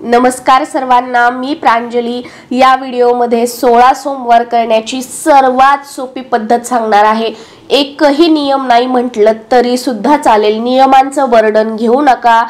नमस्कार सर्वांना, मी प्रांजली या व्हिडिओमध्ये 16 सोमवार करण्याची सर्वात सोपी पद्धत सांगणार आहे। एकही नियम नाही म्हटलं तरी सुद्धा चालेल। नियमांचं बर्डन घेऊ नका,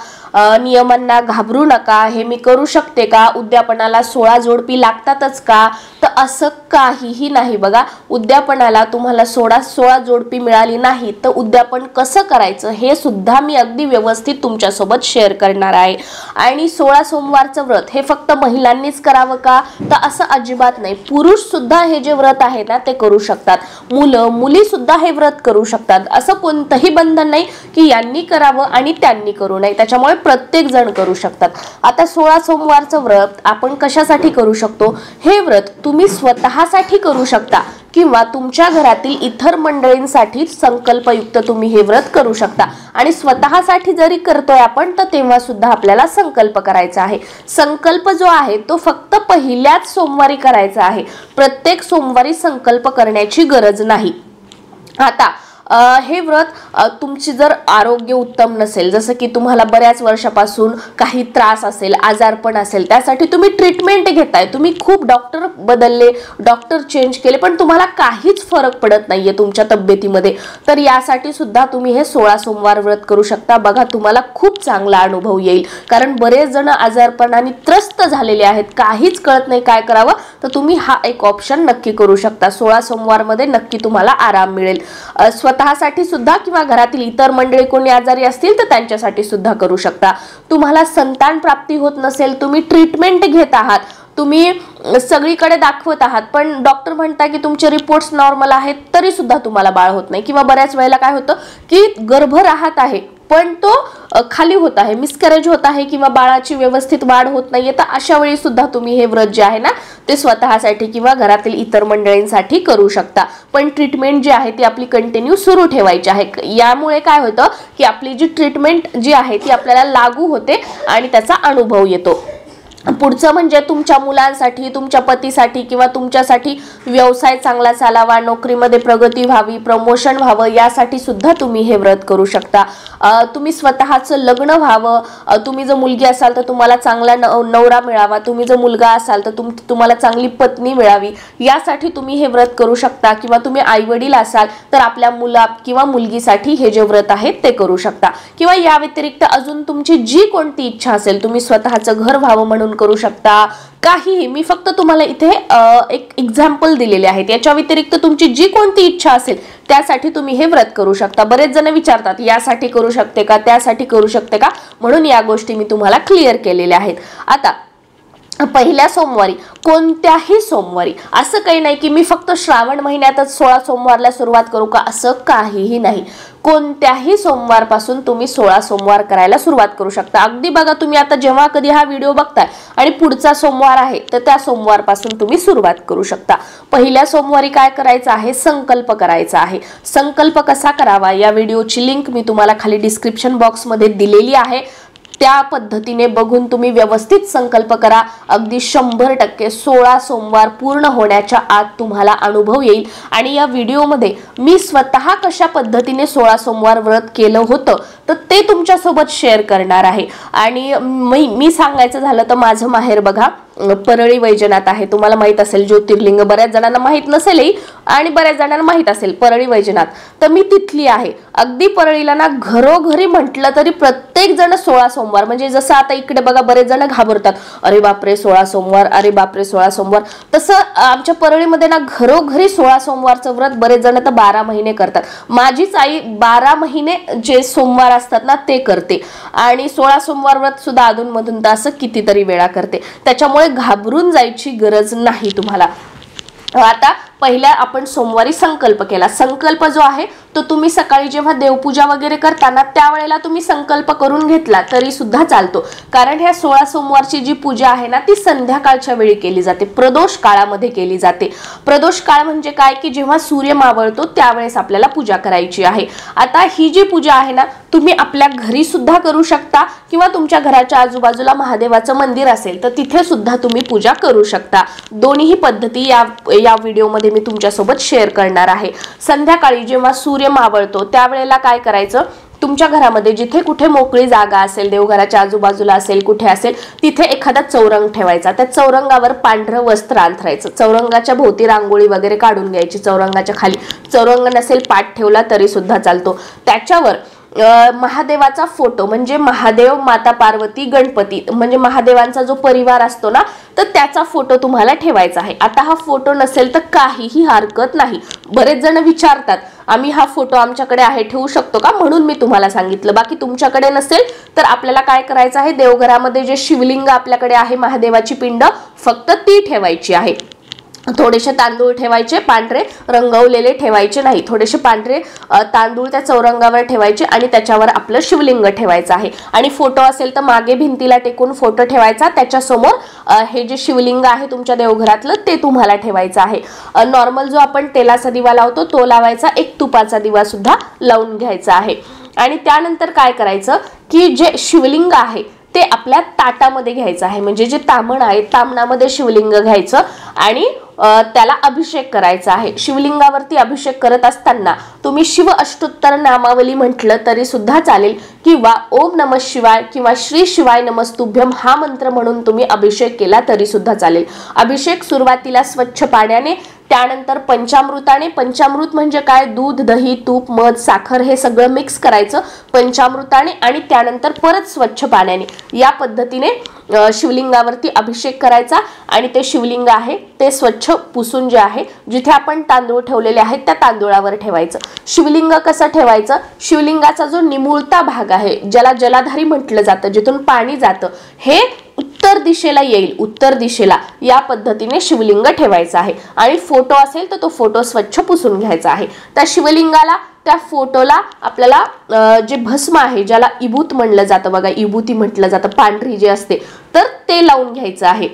नियमांना घाबरू नका। हे मी करू शकते का, उद्यापनाला 16 जोडपी लागतातच का, तर असं काहीही नाही। बघा, उद्यापनाला तुम्हाला 16 जोडपी मिळाली नाही तर उद्यापन कसं करायचं हे सुद्धा मी अगदी व्यवस्थित तुमच्यासोबत शेअर करणार आहे। आणि 16 सोमवारचं व्रत हे फक्त महिलांनीच करावं का, तर असं अजिबात नाही। पुरुष सुद्धा हे जे व्रत आहे ना ते करू शकतात, मुलं मुली सुद्धा हे व्रत करू शकतात। असं कोणतंही बंधन नाही की यांनी करावं आणि त्यांनी करू नये, त्याच्यामुळे प्रत्येक जण करू शकतात। आता 16 सोमवारचं व्रत आपण कशासाठी करू शकतो, हे व्रत तुम्ही स्वतःसाठी करू शकता किंवा तुमच्या घरातील इतर मंडळींसाठी संकल्पयुक्त तुम्ही हे व्रत करू शकता। आणि स्वतःसाठी जरी करतोय आपण तर तेव्हा सुद्धा आपल्याला संकल्प करायचा आहे। संकल्प जो आहे तो फक्त पहिल्याच सोमवारी करायचा आहे, प्रत्येक सोमवारी संकल्प करण्याची गरज नाही। आता हे व्रत तुमची जर आरोग्य उत्तम नसेल, जसं की तुम्हाला बऱ्याच वर्षापासून काही त्रास असेल, आजारपण असेल, त्यासाठी तुम्ही ट्रीटमेंट घेताय, तुम्ही खूप डॉक्टर बदलले, डॉक्टर चेंज केले, पण तुम्हाला काहीच फरक पडत नाहीये तुमच्या तब्येतीमध्ये, तर यासाठी सुद्धा तुम्ही हे 16 सोमवार व्रत करू शकता। बघा, तुम्हाला खूप चांगला अनुभव येईल, कारण बरेच जण आजारपणाने त्रस्त झालेले आहेत, काहीच कळत नाही काय करावं, तर तुम्ही हा एक ऑप्शन नक्की करू शकता। 16 सोमवार मध्ये नक्की तुम्हाला आराम मिळेल। स्वतःसाठी सुद्धा किंवा घरातील इतर मंडळी कोणी आजारी असतील तर त्यांच्यासाठी सुद्धा करू शकता। तुम्हाला संतान प्राप्ती होत नसेल, तुम्ही ट्रीटमेंट घेत आहात, तुम्ही सगळीकडे दाखवत आहात, पण डॉक्टर म्हणता की तुमचे रिपोर्ट्स नॉर्मल आहेत तरी सुद्धा तुम्हाला बाळ होत नाही, किंवा बऱ्याच वेळेला काय होतं की गर्भ राहत आहे पण तो खाली होत आहे, मिसकॅरेज होत आहे, किंवा बाळाची व्यवस्थित वाढ होत नाहीये, तर अशा वेळी सुद्धा तुम्ही हे व्रत जे आहे ना ते स्वतःसाठी किंवा घरातील इतर मंडळींसाठी करू शकता। पण ट्रीटमेंट जी आहे ती आपली कंटिन्यू सुरू ठेवायची आहे। यामुळे काय होतं की आपली जी ट्रीटमेंट जी आहे ती आपल्याला लागू होते आणि त्याचा अनुभव येतो। पुढचं म्हणजे तुमच्या मुलांसाठी, तुमच्या पतीसाठी किंवा तुमच्यासाठी व्यवसाय चांगला चालावा, नोकरीमध्ये प्रगती व्हावी, प्रमोशन व्हावं, यासाठी सुद्धा तुम्ही हे व्रत करू शकता। तुम्ही स्वतःचं लग्न व्हावं, तुम्ही जर मुलगी असाल तर तुम्हाला चांगला नवरा मिळावा, तुम्ही जर मुलगा असाल तर तुम्हाला चांगली पत्नी मिळावी, यासाठी तुम्ही हे व्रत करू शकता। किंवा तुम्ही आईवडील असाल तर आपल्या मुला किंवा मुलगीसाठी हे जे व्रत आहे ते करू शकता। किंवा या व्यतिरिक्त अजून तुमची जी कोणती इच्छा असेल, तुम्ही स्वतःचं घर व्हावं म्हणून करू शकता, काहीही। मी फक्त तुम्हाला इथे एक एक्झाम्पल दिलेले आहेत, याच्या व्यतिरिक्त तुमची जी कोणती इच्छा असेल त्यासाठी तुम्ही हे व्रत करू शकता। बरेच जण विचारतात यासाठी करू शकते का, त्यासाठी करू शकते का, म्हणून या गोष्टी मी तुम्हाला क्लिअर केलेल्या आहेत। आता पहिल्या सोमवारी, कोणत्याही सोमवारी, असं काही नाही की मी फक्त श्रावण महिन्यातच 16 सोमवारला सुरुवात करू का, असं काहीही नाही। कोणत्याही सोमवारपासून तुम्ही 16 सोमवार करायला सुरुवात करू शकता। अगदी बघा, तुम्ही आता जेव्हा कधी हा व्हिडिओ बघताय आणि पुढचा सोमवार आहे तर त्या सोमवारपासून तुम्ही सुरुवात करू शकता। पहिल्या सोमवारी काय करायचं आहे, संकल्प करायचा आहे। संकल्प कसा करावा या व्हिडिओची लिंक मी तुम्हाला खाली डिस्क्रिप्शन बॉक्समध्ये दिलेली आहे, त्या पद्धतीने बघून तुम्ही व्यवस्थित संकल्प करा। अगदी 100% 16 सोमवार पूर्ण होण्याच्या आत तुम्हाला अनुभव येईल। आणि या व्हिडिओमध्ये मी स्वतः कशा पद्धतीने 16 सोमवार व्रत केलं होतं तर ते तुमच्यासोबत शेअर करणार आहे। आणि मी सांगायचं झालं तर माझं माहेर बघा परळी वैजनाथ आहे, तुम्हाला माहित असेल ज्योतिर्लिंग, बऱ्याच जणांना माहित नसेलही आणि बऱ्याच जणांना माहित असेल परळी वैजनाथ, तर मी तिथली आहे। अगदी परळीला ना घरोघरी म्हटलं तरी प्रत्येक जण 16 सोमवार, म्हणजे जसं आता इकडे बघा बरेच जण घाबरतात, अरे बापरे 16 सोमवार, अरे बापरे 16 सोमवार, तसं आमच्या परळीमध्ये ना घरोघरी 16 सोमवारचं व्रत बरेच जण तर 12 महिने करतात। माझीच आई 12 महिने जे सोमवार असतात ना ते करते, आणि 16 सोमवार व्रत सुद्धा अधूनमधून तर असं कितीतरी वेळा करते, त्याच्यामुळे घाबरून जायची गरज नाही तुम्हाला। आता पहिल्या आपण सोमवारी संकल्प केला। संकल्प जो आहे तो तुम्ही सकाळी जेव्हा देवपूजा वगैरे करताना त्यावेळेला तुम्ही संकल्प करून घेतला तरी सुद्धा चालतो, कारण ह्या 16 सोमवारची जी पूजा आहे ना ती संध्याकाळच्या वेळी केली जाते, प्रदोष काळामध्ये केली जाते। प्रदोष काळ म्हणजे काय की जेव्हा सूर्य मावळतो त्यावेळेस आपल्याला पूजा करायची आहे। आता ही जी पूजा आहे ना तुम्ही आपल्या घरी सुद्धा करू शकता, किंवा तुमच्या घराच्या आजूबाजूला महादेवाचं मंदिर असेल तर तिथे सुद्धा तुम्ही पूजा करू शकता। दोन्ही पद्धती या व्हिडिओमध्ये मी तुमच्यासोबत शेअर करणार आहे। संध्याकाळी जेव्हा सूर्य मावळतो त्यावेळेला काय करायचं तुमच्या घरामध्ये जिथे कुठे मोकळी जागा असेल, देवघराच्या आजूबाजूला असेल, कुठे असेल, तिथे एखादा चौरंग ठेवायचा. त्या चौरंगावर पांढरं वस्त्र अंथरायचं. चौरंगाच्या भोवती रांगोळी वगैरे काढून घ्यायची. चौरंगाच्या खाली चौरंग नसेल, पाट ठेवला तरी सुद्धा चालतो. त्याच्यावर महादेवाचा फोटो म्हणजे महादेव, माता पार्वती, गणपती म्हणजे महादेवांचा जो परिवार असतो ना, तर त्याचा फोटो तुम्हाला ठेवायचा आहे. आता हा फोटो नसेल तर काहीही हरकत नाही. बरेच जण विचारतात आम्ही हा फोटो आमच्याकडे आहे, ठेवू शकतो का, म्हणून मी तुम्हाला सांगितलं. बाकी तुमच्याकडे नसेल तर आपल्याला काय करायचं आहे, देवघरामध्ये जे शिवलिंग आपल्याकडे आहे, महादेवाची पिंड, फक्त ती ठेवायची आहे. थोडेसे तांदूळ ठेवायचे, पांढरे रंगवलेले ठेवायचे नाही. थोडेसे पांढरे तांदूळ त्या चौरंगावर ठेवायचे आणि त्याच्यावर आपलं शिवलिंग ठेवायचं आहे. आणि फोटो असेल तर मागे भिंतीला टेकून फोटो ठेवायचा. त्याच्यासमोर हे जे शिवलिंग आहे तुमच्या देवघरातलं ते तुम्हाला ठेवायचं आहे. नॉर्मल जो आपण तेलाचा दिवा लावतो तो लावायचा. एक तुपाचा दिवा सुद्धा लावून घ्यायचा आहे. आणि त्यानंतर काय करायचं की जे शिवलिंग आहे ते आपल्या ताटामध्ये घ्यायचं आहे. म्हणजे जे तामण आहे, तामणामध्ये शिवलिंग घ्यायचं आणि त्याला अभिषेक करायचा आहे. शिवलिंगावरती अभिषेक करत असताना तुम्ही शिव अष्टोत्तर नामावली म्हटलं तरी सुद्धा चालेल, किंवा ओम नमः शिवाय किंवा श्री शिवाय नमस्तुभ्यम हा मंत्र म्हणून तुम्ही अभिषेक केला तरी सुद्धा चालेल. अभिषेक सुरुवातीला स्वच्छ पाण्याने, त्यानंतर पंचामृताने. पंचामृत म्हणजे काय, दूध, दही, तूप, मध, साखर हे सगळं मिक्स करायचं पंचामृताने आणि त्यानंतर परत स्वच्छ पाण्याने. या पद्धतीने शिवलिंगावरती अभिषेक करायचा आणि ते शिवलिंग आहे ते स्वच्छ पुसून जे आहे जिथे आपण तांदूळ ठेवलेले आहेत त्या तांदूळावर ठेवायचं. शिवलिंग कसं ठेवायचं, शिवलिंगाचा जो निमुळता भाग आहे, ज्याला जलाधारी म्हटलं जातं, जिथून पाणी जातं, हे उत्तर दिशेला येईल. उत्तर दिशेला या पद्धतीने शिवलिंग ठेवायचं आहे. आणि फोटो असेल तर तो फोटो स्वच्छ पुसून घ्यायचा आहे. त्या शिवलिंगाला, त्या फोटोला आपल्याला जे भस्म आहे, ज्याला इबूत म्हणलं जातं बघा, इबूती म्हटलं जातं, पांढरी जे असते, तर ते लावून घ्यायचं आहे.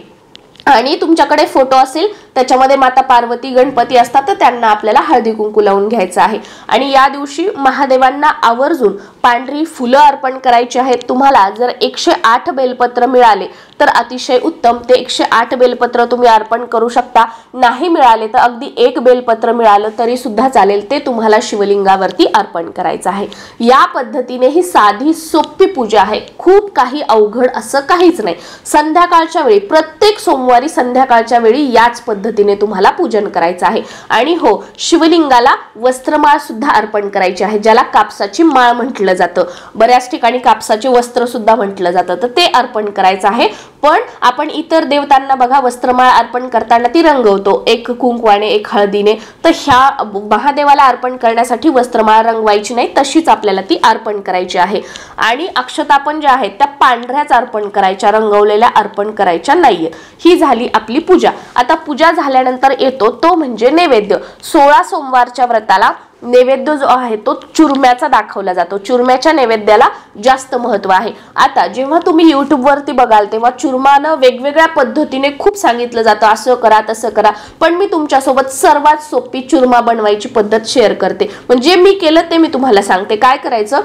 आणि तुमच्याकडे फोटो असेल त्याच्यामध्ये माता पार्वती, गणपती असतात तर त्यांना आपल्याला हळदी कुंकू लावून घ्यायचं आहे. आणि या दिवशी महादेवांना आवर्जून पांढरी फुलं अर्पण करायची आहेत. तुम्हाला जर 108 बेलपत्र मिळाले तर अतिशय उत्तम. ते 108 बेलपत्र तुम्ही अर्पण करू शकता. नाही मिळाले तर अगदी 1 बेलपत्र मिळालं तरी सुद्धा चालेल, ते तुम्हाला शिवलिंगावरती अर्पण करायचं आहे. या पद्धतीने ही साधी सोपी पूजा आहे. खूप काही अवघड असं काहीच नाही. संध्याकाळच्या वेळी, प्रत्येक सोमवारी संध्याकाळच्या वेळी याच पद्धतीने तुम्हाला पूजन करायचं आहे. आणि हो, शिवलिंगाला वस्त्रमाळ सुद्धा अर्पण करायची आहे, ज्याला कापसाची माळ म्हटलं जातं. बऱ्याच ठिकाणी कापसाचे वस्त्र सुद्धा म्हटलं जातं, तर ते अर्पण करायचं आहे. पण आपण इतर देवतांना बघा वस्त्रमाळ अर्पण करताना ती रंगवतो, एक कुंकवाने, एक हळदीने. तर ह्या महादेवाला अर्पण करण्यासाठी वस्त्रमाळ रंगवायची नाही, तशीच आपल्याला ती अर्पण करायची आहे. आणि अक्षता पण ज्या आहेत त्या पांढऱ्याच अर्पण करायच्या, रंगवलेल्या अर्पण करायच्या नाहीये. ही झाली आपली पूजा. आता पूजा झाल्यानंतर येतो तो म्हणजे नैवेद्य. 16 सोमवारच्या व्रताला नैवेद्य जो आहे तो चुरम्याचा दाखवला जातो. चुरम्याच्या नैवेद्याला जास्त महत्व आहे. आता जेव्हा तुम्ही YouTube वरती बघाल तेव्हा चुरमानं वेगवेगळ्या पद्धतीने खूप सांगितलं जातं, असं करा तसं करा. पण मी तुमच्यासोबत सर्वात सोपी चुरमा बनवायची पद्धत शेअर करते. म्हणजे मी केलं ते मी तुम्हाला सांगते. काय करायचं,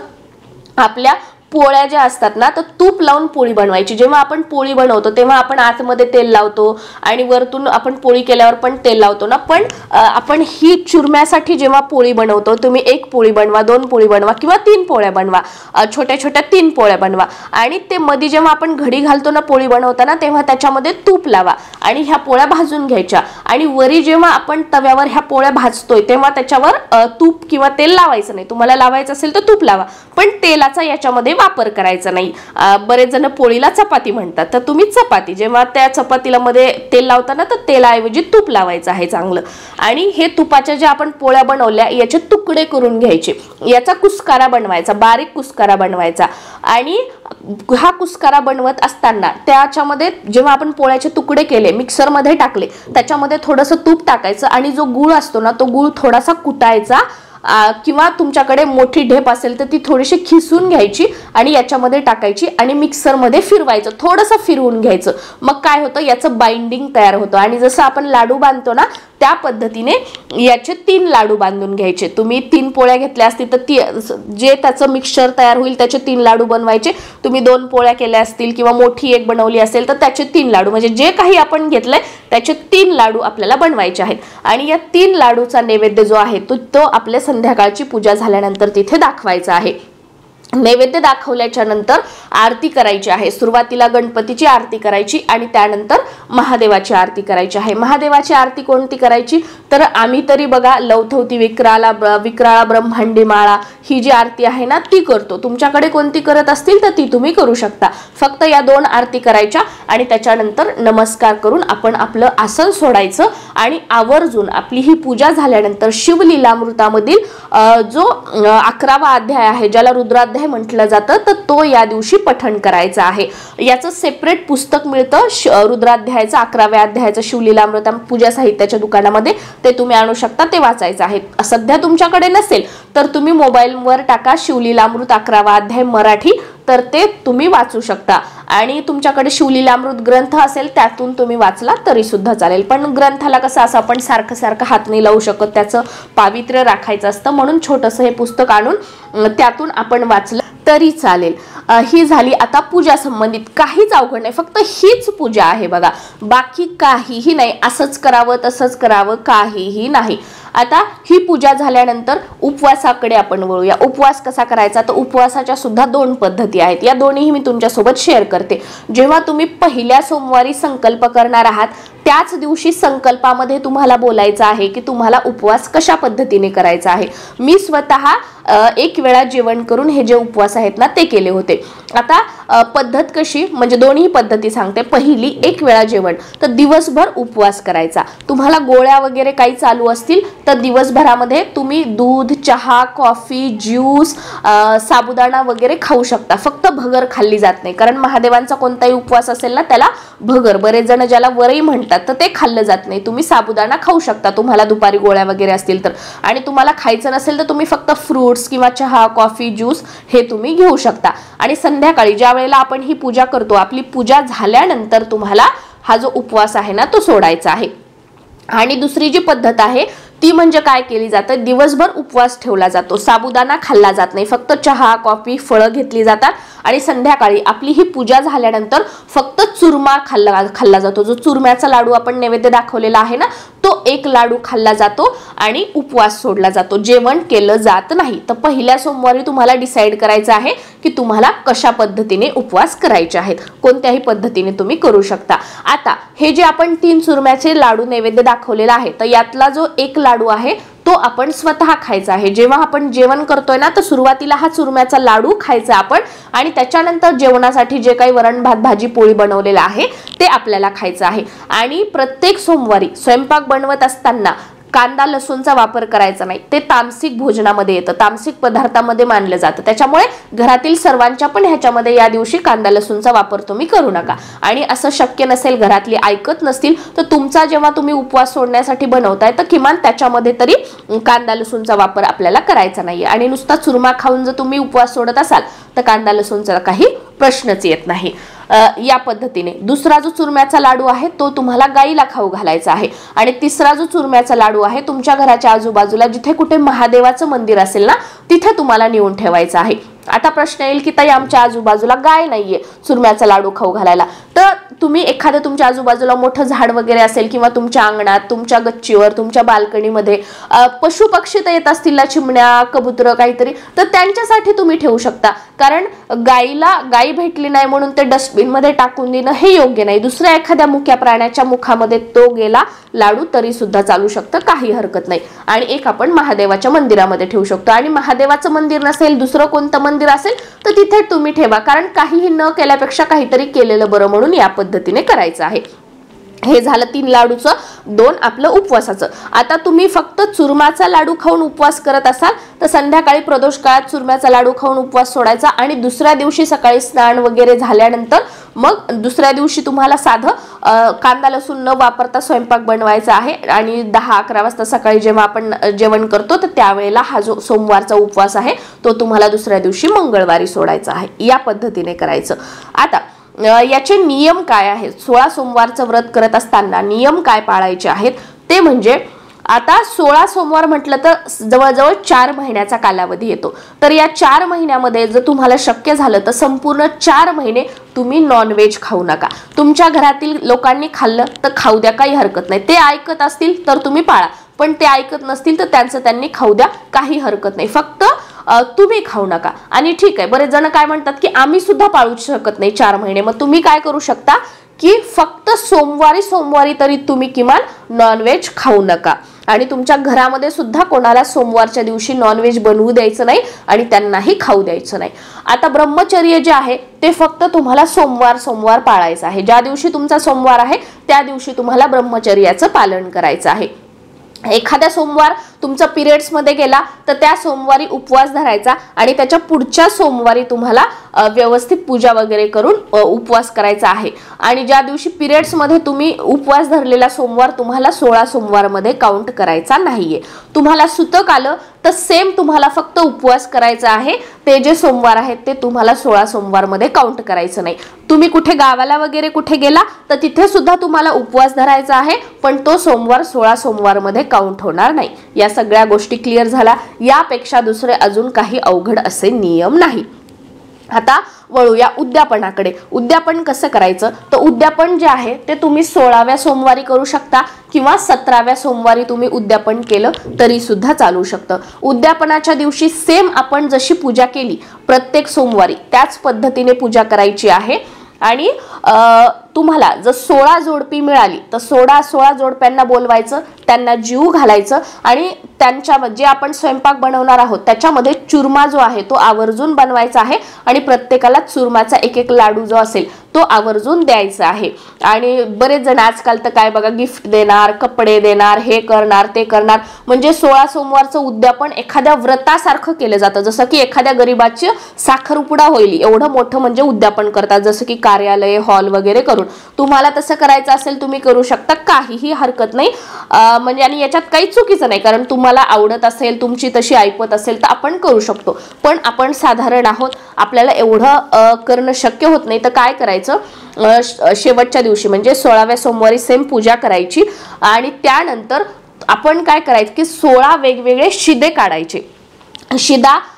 आपल्या पोळ्या ज्या असतात ना, तर तूप लावून पोळी बनवायची. जेव्हा आपण पोळी बनवतो तेव्हा आपण आतमध्ये तेल लावतो आणि वरतून आपण पोळी केल्यावर पण तेल लावतो ना. पण आपण ही चुरम्यासाठी जेव्हा पोळी बनवतो, तुम्ही 1 पोळी बनवा, 2 पोळी बनवा किंवा 3 पोळ्या बनवा, छोट्या छोट्या 3 पोळ्या बनवा. आणि ते मध्ये जेव्हा आपण घडी घालतो ना पोळी बनवताना, तेव्हा त्याच्यामध्ये तूप लावा आणि ह्या पोळ्या भाजून घ्यायच्या. आणि वरी जेव्हा आपण तव्यावर ह्या पोळ्या भाजतोय तेव्हा त्याच्यावर तूप किंवा तेल लावायचं नाही. तुम्हाला लावायचं असेल तर तूप लावा, पण तेलाचा याच्यामध्ये वापर करायचा नाही. बरेच जण पोळीला चपाती म्हणतात, तर तुम्ही चपाती, जेव्हा त्या चपातीला मध्ये तेल लावताना तर तेलाऐवजी तूप लावायचं आहे चांगलं. आणि हे तुपाच्या ज्या आपण पोळ्या बनवल्या याचे तुकडे करून घ्यायचे, याचा कुस्कारा बनवायचा, बारीक कुस्कारा बनवायचा. आणि हा कुस्कारा बनवत असताना त्याच्यामध्ये जेव्हा आपण पोळ्याचे तुकडे केले, मिक्सरमध्ये टाकले, त्याच्यामध्ये थोडंसं तूप टाकायचं आणि जो गूळ असतो ना तो गूळ थोडासा कुटायचा, किंवा तुमच्याकडे मोठी ढेप असेल तर ती थोडीशी खिसून घ्यायची आणि याच्यामध्ये टाकायची आणि मिक्सरमध्ये फिरवायचं, थोडंसं फिरवून घ्यायचं. मग काय होतं, याचं बाइंडिंग तयार होतं. आणि जसं आपण लाडू बांधतो ना त्या पद्धतीने याचे 3 लाडू बांधून घ्यायचे. तुम्ही 3 पोळ्या घेतल्या असतील तर जे त्याचं मिक्सचर तयार होईल त्याचे 3 लाडू बनवायचे. तुम्ही 2 पोळ्या केल्या असतील किंवा मोठी 1 बनवली असेल तर त्याचे 3 लाडू, म्हणजे जे काही आपण घेतलंय त्याचे 3 लाडू आपल्याला बनवायचे आहेत. आणि या 3 लाडूचा नैवेद्य जो आहे तो आपल्या संध्याकाळची पूजा झाल्यानंतर तिथे दाखवायचा आहे. नैवेद्य दाखवल्याच्या नंतर आरती करायची आहे। सुरुवातीला गणपतीची आरती करायची आणि त्यानंतर महादेवाची आरती करायची आहे। महादेवाची आरती कोणती करायची तर आम्ही तरी बघा लवथवती विक्राळा ब्रह्मांडी माळा ही जी आरती आहे ना ती करतो। तुमच्याकडे कोणती करत असतील तर ती तुम्ही करू शकता। फक्त या 2 आरती करायच्या आणि त्याच्यानंतर नमस्कार करून आपण आपलं आसन सोडायचं आणि आवर्जून आपली ही पूजा झाल्यानंतर शिवलीलामृतामधील जो 11वा अध्याय आहे ज्याला रुद्राध्याय म्हटलं जातं तर तो या दिवशी पठण करायचा आहे। याचं सेपरेट पुस्तक मिळतं रुद्राध्यायाचं 11व्या अध्यायाचं शिवलीलामृत पूजा साहित्याच्या दुकानामध्ये, ते तुम्ही आणू शकता, ते वाचायचं आहे। सध्या तुमच्याकडे नसेल तर तुम्ही मोबाईलवर टाका शिवलीलामृत 11वा अध्याय मराठी, तर ते तुम्ही वाचू शकता। आणि तुमच्याकडे शिवलीलामृत ग्रंथ असेल त्यातून तुम्ही वाचला तरी सुद्धा चालेल, पण ग्रंथाला कसं असं आपण सारखं सारखं हात नाही लावू शकत, त्याचं पावित्र्य राखायचं असतं, म्हणून छोटंसं हे पुस्तक आणून त्यातून आपण वाचलं तरी चालेल। ही झाली आता पूजा संबंधित, काहीच अवघड नाही, फक्त हीच पूजा आहे बघा, बाकी काहीही नाही। असंच करावं तसंच करावं काहीही नाही। आता ही पूजा झाल्यानंतर उपवासाकडे आपण वळूया। उपवास कसा करायचा तर उपवासाच्या सुद्धा 2 पद्धती आहेत, या दोन्हीही मी तुमच्यासोबत शेअर करते। जेव्हा तुम्ही पहिल्या सोमवारी संकल्प करणार आहात त्याच दिवशी संकल्पामध्ये तुम्हाला बोलायचं आहे की तुम्हाला उपवास कशा पद्धतीने करायचा आहे। मी स्वतः 1 वेळा जेवण करून हे जे उपवास आहेत ना ते केले होते। आता पद्धत कशी म्हणजे दोन्ही पद्धती सांगते। पहिली 1 वेळा जेवण, तर दिवसभर उपवास करायचा। तुम्हाला गोळ्या वगैरे काही चालू असतील तर दिवसभरामध्ये तुम्ही दूध, चहा, कॉफी, ज्यूस, साबुदाणा वगैरे खाऊ शकता, फक्त भगर खाल्ली जात नाही, कारण महादेवांचा कोणताही उपवास असेल ना त्याला भगर, बरेच जण ज्याला वरई म्हणतात तर ते खाल्लं जात नाही। तुम्ही साबुदाणा खाऊ शकता तुम्हाला दुपारी गोळ्या वगैरे असतील तर, आणि तुम्हाला खायचं नसेल तर तुम्ही फक्त फ्रूट्स किंवा चहा, कॉफी, ज्यूस हे तुम्ही घेऊ शकता। आणि संध्याकाळी ज्या वेळेला आपण ही पूजा करतो, आपली पूजा झाल्यानंतर तुम्हाला हा जो उपवास आहे ना तो सोडायचा आहे। आणि दुसरी जी पद्धत आहे ती म्हणजे काय केली जाते, दिवसभर उपवास ठेवला जातो, साबुदाणा खाल्ला जात नाही, फक्त चहा, कॉफी, फळं घेतली जातात आणि संध्याकाळी आपली ही पूजा झाल्यानंतर फक्त चुरमा खाल्ला जातो। जो चुरम्याचा लाडू आपण नैवेद्य दाखवलेला आहे ना तो 1 लाडू खाल्ला जातो आणि उपवास सोडला जातो, जेवण केलं जात नाही। तर पहिल्या सोमवारी तुम्हाला डिसाईड करायचं आहे की तुम्हाला कशा पद्धतीने उपवास करायचे आहेत, कोणत्याही पद्धतीने तुम्ही करू शकता। आता हे जे आपण 3 चुरम्याचे लाडू नैवेद्य दाखवलेला आहे तर यातला जो 1 लाडू आहे तो आपण स्वतः खायचा आहे। जेव्हा आपण जेवण करतोय ना तर सुरुवातीला हा चुरम्याचा लाडू खायचा आपण, आणि त्याच्यानंतर जेवणासाठी जे काही वरण भात भाजी पोळी बनवलेला आहे ते आपल्याला खायचं आहे। आणि प्रत्येक सोमवारी स्वयंपाक बनवत असताना कांदा लसूणचा वापर करायचा नाही, ते तामसिक भोजनामध्ये येतं, तामसिक पदार्थामध्ये मानलं जातं, त्याच्यामुळे घरातील सर्वांच्या पण ह्याच्यामध्ये या दिवशी कांदा लसूणचा वापर तुम्ही करू नका। आणि असं शक्य नसेल, घरातली ऐकत नसतील तर तुमचा जेव्हा तुम्ही उपवास सोडण्यासाठी बनवताय तर किमान त्याच्यामध्ये तरी कांदा लसूणचा वापर आपल्याला करायचा नाहीये। आणि नुसता चुरमा खाऊन जर तुम्ही उपवास सोडत असाल तर कांदा लसूणचा काही प्रश्नच येत नाही। या पद्धतीने दुसरा जो चुरम्याचा लाडू आहे तो तुम्हाला गाईला खाऊ घालायचा आहे। आणि तिसरा जो चुरम्याचा लाडू आहे तुमच्या घराच्या आजूबाजूला जिथे कुठे महादेवाचं मंदिर असेल ना तिथे तुम्हाला नेऊन ठेवायचं आहे। आता प्रश्न येईल की ताई आमच्या आजूबाजूला गाय नाहीये चुरम्याचा लाडू खाऊ घालायला, तर तुम्ही एखादं तुमच्या आजूबाजूला मोठं झाड वगैरे असेल किंवा तुमच्या अंगणात, तुमच्या गच्चीवर, तुमच्या बाल्कनीमध्ये पशु पक्षी तर येत असतील ना, चिमण्या, कबूतर काहीतरी, तर त्यांच्यासाठी तुम्ही ठेवू शकता। कारण गाय भेटली नाही म्हणून ते डस्टबिन मध्ये टाकून देणं हे योग्य नाही। दुसऱ्या एखाद्या मुक्या प्राण्याच्या मुखामध्ये तो गेला लाडू तरी सुद्धा चालू शकतं, काही हरकत नाही। आणि एक आपण महादेवाच्या मंदिरामध्ये ठेवू शकतो। आणि महादेवाचं मंदिर नसेल, दुसरं कोणतं मंदिर असेल तर तिथे तुम्ही ठेवा, कारण काहीही न केल्यापेक्षा काहीतरी केलेलं बरं, म्हणून या पद्धतीने करायचं आहे। हे झालं 3 लाडूचं, 2 आपलं उपवासाचं। आता तुम्ही फक्त चुरमाचा लाडू खाऊन उपवास करत असाल तर संध्याकाळी प्रदोष काळात चुरम्याचा लाडू खाऊन उपवास सोडायचा आणि दुसऱ्या दिवशी सकाळी स्नान वगैरे झाल्यानंतर मग दुसऱ्या दिवशी तुम्हाला साधं कांदा लसूण न वापरता स्वयंपाक बनवायचा आहे। आणि 10-11 वाजता सकाळी जेव्हा आपण जेवण करतो तर त्यावेळेला हा जो सोमवारचा उपवास आहे तो तुम्हाला दुसऱ्या दिवशी मंगळवारी सोडायचा आहे। या पद्धतीने करायचं। आता याचे नियम काय आहेत, 16 सोमवारचं व्रत करत असताना नियम काय पाळायचे आहेत ते म्हणजे, आता 16 सोमवार म्हटलं तर जवळजवळ 4 महिन्याचा कालावधी येतो। तर या 4 महिन्यामध्ये जर तुम्हाला शक्य झालं तर संपूर्ण 4 महिने तुम्ही नॉनव्हेज खाऊ नका। तुमच्या घरातील लोकांनी खाल्लं तर खाऊ द्या, काही हरकत नाही। ते ऐकत असतील तर तुम्ही पाळा, पण ते ऐकत नसतील तर त्यांचं त्यांनी खाऊ द्या, काही हरकत नाही। फक्त तुम्ही खाऊ नका. आणि ठीक आहे, बरेच जण काय म्हणतात की आम्ही सुद्धा पाळू शकत नाही 4 महिने. मग तुम्ही काय करू शकता की फक्त सोमवारी तरी तुम्ही किमान नॉनव्हेज खाऊ नका. आणि तुमच्या घरामध्ये सुद्धा कोणाला सोमवारच्या दिवशी नॉनव्हेज बनवू द्यायचं नाही आणि त्यांनाही खाऊ द्यायचं नाही. आता ब्रह्मचर्य जे आहे ते फक्त तुम्हाला सोमवार पाळायचं आहे. ज्या दिवशी तुमचा सोमवार आहे त्या दिवशी तुम्हाला ब्रह्मचर्याचं पालन करायचं आहे. एखाद्या सोमवार तुमचा पिरियड्स मध्ये गेला तर त्या सोमवारी उपवास धरायचा आणि त्याच्या पुढच्या सोमवारी तुम्हाला व्यवस्थित पूजा वगैरे करून उपवास करायचा आहे. आणि ज्या दिवशी पिरियड्स मध्ये तुम्ही उपवास धरलेला सोमवार तुम्हाला 16 सोमवार मध्ये काउंट करायचा नाहीये. तुम्हाला सुतक आलं तर सेम तुम्हाला फक्त उपवास करायचा आहे. ते जे सोमवार आहेत ते तुम्हाला 16 सोमवार मध्ये काउंट करायचं नाही. तुम्ही कुठे गावाला वगैरे कुठे गेला तर तिथे सुद्धा तुम्हाला उपवास धरायचा आहे, पण तो सोमवार 16 सोमवार मध्ये काउंट होणार नाही. या सगळ्या गोष्टी क्लिअर झाल्या. यापेक्षा दुसरे अजून काही अवघड असे नियम नाही. आता वळूया उद्यापनाकडे. उद्यापन कसं करायचं तर उद्यापन जे आहे ते तुम्ही 16व्या सोमवारी करू शकता किंवा 17व्या सोमवारी तुम्ही उद्यापन केलं तरी सुद्धा चालू शकतं. उद्यापनाच्या दिवशी सेम आपण जशी पूजा केली प्रत्येक सोमवारी त्याच पद्धतीने पूजा करायची आहे. आणि तुम्हाला जर 16 जोडपी मिळाली तर 16 जोडप्यांना बोलवायचं, त्यांना जीव घालायचं आणि त्यांच्या जे आपण स्वयंपाक बनवणार आहोत त्याच्यामध्ये चुरमा जो आहे तो आवर्जून बनवायचा आहे आणि प्रत्येकाला चुरमाचा एक लाडू जो असेल तो आवर्जून द्यायचा आहे. आणि बरेच जण आजकाल तर काय बघा गिफ्ट देणार, कपडे देणार, हे करणार ते करणार. म्हणजे 16 सोमवारचं उद्यापन एखाद्या व्रतासारखं केलं जातं. जसं की एखाद्या गरीबाची साखरपुडा होईल एवढं मोठं म्हणजे उद्यापन करतात, जसं की कार्यालय हॉल वगैरे करून. तुम्हाला तसं करायचं असेल तुम्ही करू शकता, काहीही हरकत नाही. म्हणजे आणि याच्यात काही चुकीचं नाही, कारण तुम्हाला आवडत असेल तुमची तशी ऐपत असेल तर आपण करू शकतो. पण आपण साधारण आहोत, आपल्याला एवढं करणं शक्य होत नाही. तर काय करायचं, शेवटच्या दिवशी म्हणजे 16व्या सोमवारी सेम पूजा करायची आणि त्यानंतर आपण काय करायचं की 16 वेगवेगळे शिदे काढायचे.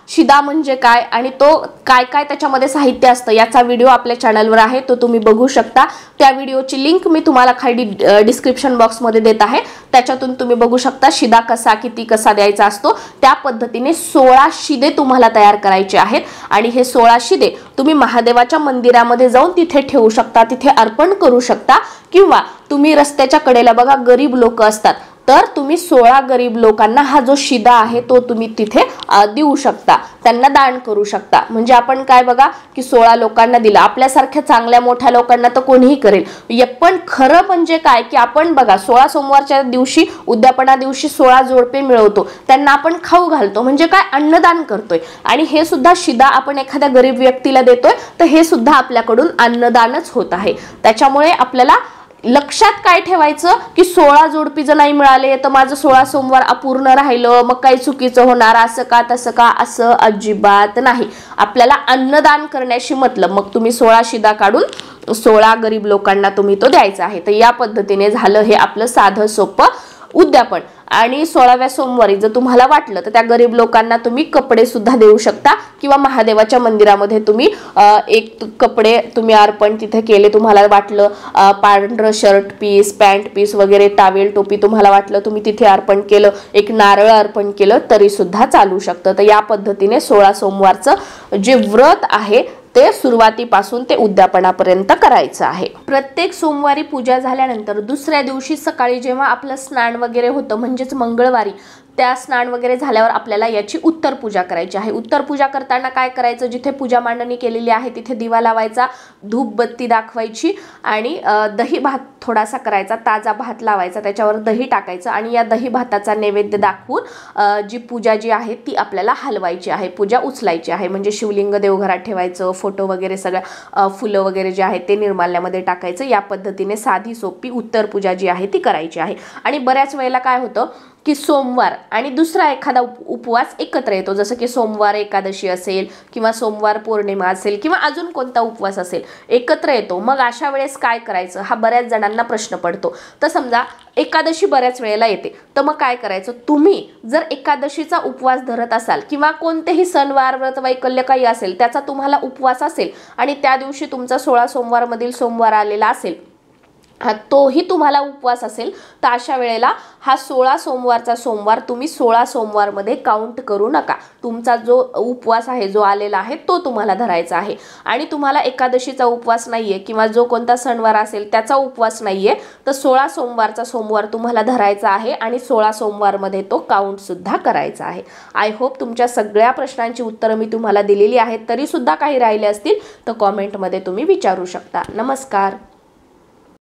शिदा म्हणजे काय आणि तो काय काय त्याच्यामध्ये साहित्य असतं याचा व्हिडिओ आपल्या चॅनलवर आहे, तो तुम्ही बघू शकता. त्या व्हिडिओची लिंक मी तुम्हाला खाली डिस्क्रिप्शन बॉक्समध्ये देत आहे, त्याच्यातून तुम्ही बघू शकता शिदा कसा द्यायचा असतो. त्या पद्धतीने 16 शिदे तुम्हाला तयार करायचे आहेत आणि हे 16 शिदे तुम्ही महादेवाच्या मंदिरामध्ये जाऊन तिथे ठेवू शकता, तिथे अर्पण करू शकता. किंवा तुम्ही रस्त्याच्या कडेला बघा गरीब लोक असतात तर तुम्ही 16 गरीब लोकांना हा जो शिदा आहे तो तुम्ही तिथे देऊ शकता, त्यांना दान करू शकता. म्हणजे आपण काय बघा की 16 लोकांना दिला, आपल्यासारख्या चांगल्या मोठ्या लोकांना तर कोणीही करेल. पण खरं म्हणजे काय की आपण बघा 16 सोमवारच्या दिवशी उद्यापना दिवशी 16 जोडपे मिळवतो, त्यांना आपण खाऊ घालतो, म्हणजे काय अन्नदान करतोय. आणि हे सुद्धा शिदा आपण एखाद्या गरीब व्यक्तीला देतोय तर हे सुद्धा आपल्याकडून अन्नदानच होत आहे. त्याच्यामुळे आपल्याला लक्षात काय ठेवायचं की 16 जोडपी जर नाही मिळाले तर माझं 16 सोमवार अपूर्ण राहिलं, मग काही चुकीचं होणार, असं का तसं का, असं अजिबात नाही. आपल्याला अन्नदान करण्याशी मतलब. मग तुम्ही 16 शिदा काढून 16 गरीब लोकांना तुम्ही तो द्यायचा आहे. तर या पद्धतीने झालं हे आपलं साधं सोपं उद्यापन. आणि 16व्या सोमवारी जर तुम्हाला वाटलं तर त्या गरीब लोकांना तुम्ही कपडे सुद्धा देऊ शकता किंवा महादेवाच्या मंदिरामध्ये तुम्ही एक कपडे तुम्ही अर्पण तिथे केले, तुम्हाला वाटलं पांढरं शर्ट पीस, पॅन्ट पीस वगैरे, टावेल टोपी तुम्हाला वाटलं तुम्ही तिथे अर्पण केलं, एक नारळ अर्पण केलं तरी सुद्धा चालू शकतं. तर या पद्धतीने 16 सोमवारचं जे व्रत आहे ते सुरुवातीपासून ते उद्यापनापर्यंत करायचं आहे. प्रत्येक सोमवारी पूजा झाल्यानंतर दुसऱ्या दिवशी सकाळी जेव्हा आपलं स्नान वगैरे होतं म्हणजेच मंगळवारी, त्या स्नान वगैरे झाल्यावर आपल्याला याची उत्तर पूजा करायची आहे. उत्तर पूजा करताना काय करायचं, जिथे पूजा मांडणी केलेली आहे तिथे दिवा लावायचा, धूप बत्ती दाखवायची आणि दही भात थोडासा करायचा, ताजा भात लावायचा, त्याच्यावर दही टाकायचं आणि या दही भाताचा नैवेद्य दाखवून जी पूजा जी आहे ती आपल्याला हलवायची आहे, पूजा उचलायची आहे. म्हणजे शिवलिंग देवघरात ठेवायचं, फोटो वगैरे सगळ्या फुलं वगैरे जे आहे ते निर्माल्यामध्ये टाकायचं. या पद्धतीने साधी सोपी उत्तर पूजा जी आहे ती करायची आहे. आणि बऱ्याच वेळेला काय होतं की सोमवार आणि दुसरा एखादा उपवास एकत्र येतो, जसं की सोमवार एकादशी असेल किंवा सोमवार पौर्णिमा असेल किंवा अजून कोणता उपवास असेल एकत्र येतो. मग अशा वेळेस काय करायचं हा बऱ्याच जणांना प्रश्न पडतो. तर समजा एकादशी बऱ्याच वेळेला येते, तर मग काय करायचं, तुम्ही जर एकादशीचा उपवास धरत असाल किंवा कोणतेही सणवार व्रत वैकल्य काही असेल त्याचा तुम्हाला उपवास असेल आणि त्या दिवशी तुमचा 16 सोमवार मधील सोमवार आलेला असेल तोही तुम्हाला उपवास असेल तर अशा वेळेला हा 16 सोमवारचा सोमवार तुम्ही 16 सोमवारमध्ये काउंट करू नका. तुमचा जो उपवास आहे जो आलेला आहे तो तुम्हाला धरायचा आहे. आणि तुम्हाला एकादशीचा उपवास नाहीये किंवा जो कोणता सणवार असेल त्याचा उपवास नाहीये तर 16 सोमवारचा सोमवार तुम्हाला धरायचा आहे आणि 16 सोमवारमध्ये तो काउंट सुद्धा करायचा आहे. आय होप तुमच्या सगळ्या प्रश्नांची उत्तरं मी तुम्हाला दिलेली आहेत. तरी सुद्धा काही राहिले असतील तर कॉमेंटमध्ये तुम्ही विचारू शकता. नमस्कार.